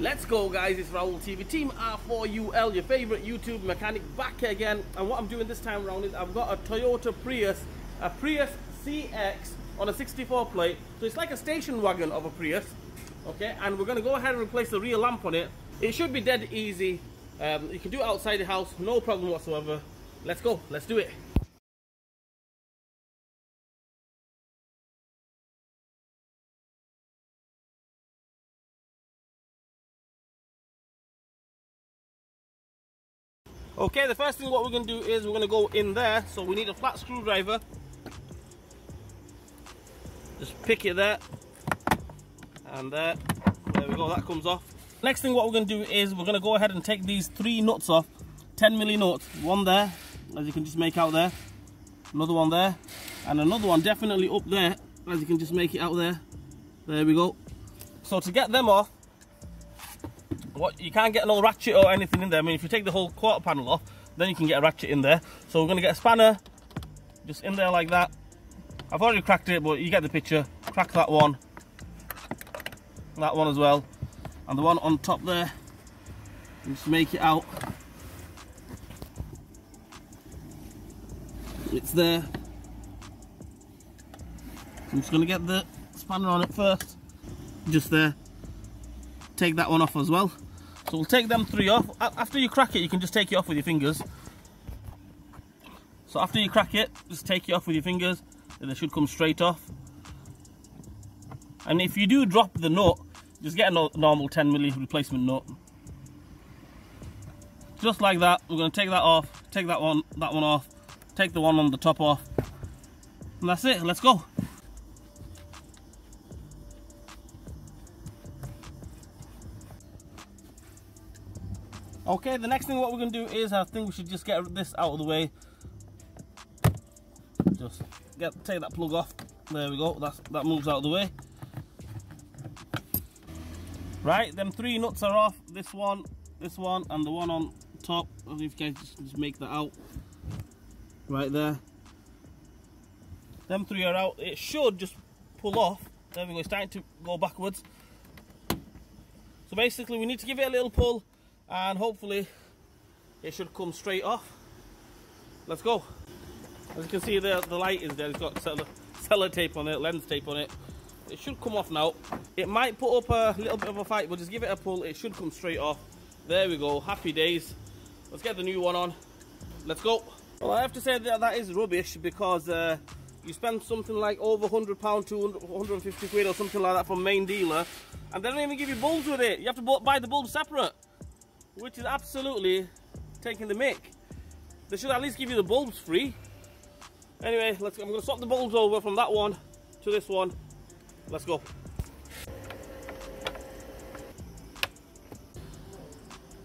Let's go, guys. It's Raul TV, Team R4UL, your favorite YouTube mechanic, back again. And what I'm doing this time around is I've got a Toyota Prius, a Prius CX on a 64 plate. So it's like a station wagon of a Prius. Okay, and we're going to go ahead and replace the rear lamp on it. It should be dead easy. You can do it outside the house, no problem whatsoever. Let's go, let's do it. Okay, the first thing what we're going to do is we're going to go in there. So we need a flat screwdriver. Just pick it there. And there we go, that comes off. Next thing what we're going to do is we're going to go ahead and take these 3 nuts off. 10mm nuts. One there, as you can just make out there. Another one there. And another one definitely up there, as you can just make it out there. There we go. So to get them off, you can't get no ratchet or anything in there. I mean, if you take the whole quarter panel off, then you can get a ratchet in there. So we're going to get a spanner just in there like that. I've already cracked it, but you get the picture. Crack that one as well, and the one on top there. Just make it out. It's there. I'm just going to get the spanner on it first. Just there. Take that one off as well. So we'll take them 3 off. After you crack it, you can just take it off with your fingers. So after you crack it, just take it off with your fingers, and they should come straight off. And if you do drop the nut, just get a normal 10mm replacement nut. Just like that. We're going to take that off, take that one off, take the one on the top off, and that's it. Let's go. Okay, the next thing what we're going to do is I think we should just get this out of the way. Just take that plug off. There we go. That moves out of the way. Right, them 3 nuts are off. This one, and the one on top. I don't know if you guys just make that out. Right there. Them 3 are out. It should just pull off. There we go. It's starting to go backwards. So basically, we need to give it a little pull, and hopefully it should come straight off. Let's go. As you can see there, the light is there. It's got sellotape on it, lens tape on it. It should come off now. It might put up a little bit of a fight, but just give it a pull. It should come straight off. There we go. Happy days. Let's get the new one on. Let's go. Well, I have to say that is rubbish, because you spend something like over £100, 200, 150 quid or something like that from main dealer, and they don't even give you bulbs with it. You have to buy the bulbs separate, which is absolutely taking the mick. They should at least give you the bulbs free. Anyway, I'm going to swap the bulbs over from that one to this one. Let's go.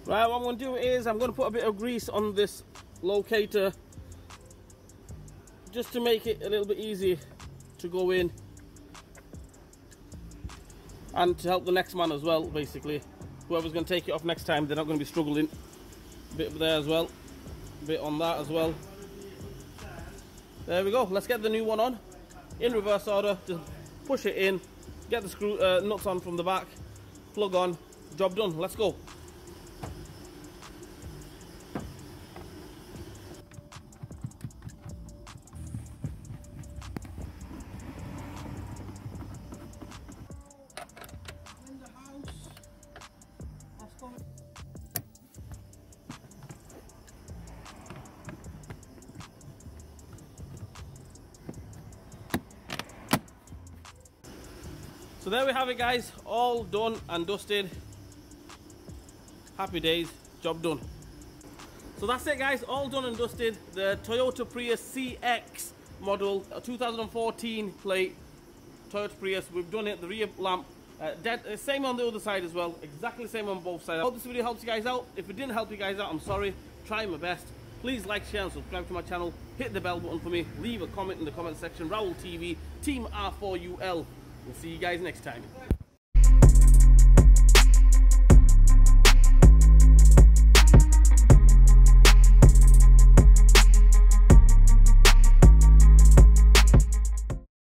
Right, what I'm going to do is I'm going to put a bit of grease on this locator, just to make it a little bit easy to go in, and to help the next man as well. Basically, whoever's going to take it off next time, they're not going to be struggling. A bit there as well, a bit on that as well. There we go. Let's get the new one on in reverse order. Just push it in, get the screw nuts on from the back, plug on, job done. Let's go. In the house. Let's go. So there we have it, guys, all done and dusted. Happy days, job done. So that's it, guys, all done and dusted. The Toyota Prius CX model, a 2014 plate Toyota Prius. We've done it, the rear lamp, same on the other side as well, exactly the same on both sides. I hope this video helps you guys out. If it didn't help you guys out, I'm sorry, trying my best. Please like, share and subscribe to my channel, hit the bell button for me, leave a comment in the comment section. Raul TV, Team R4UL. We'll see you guys next time.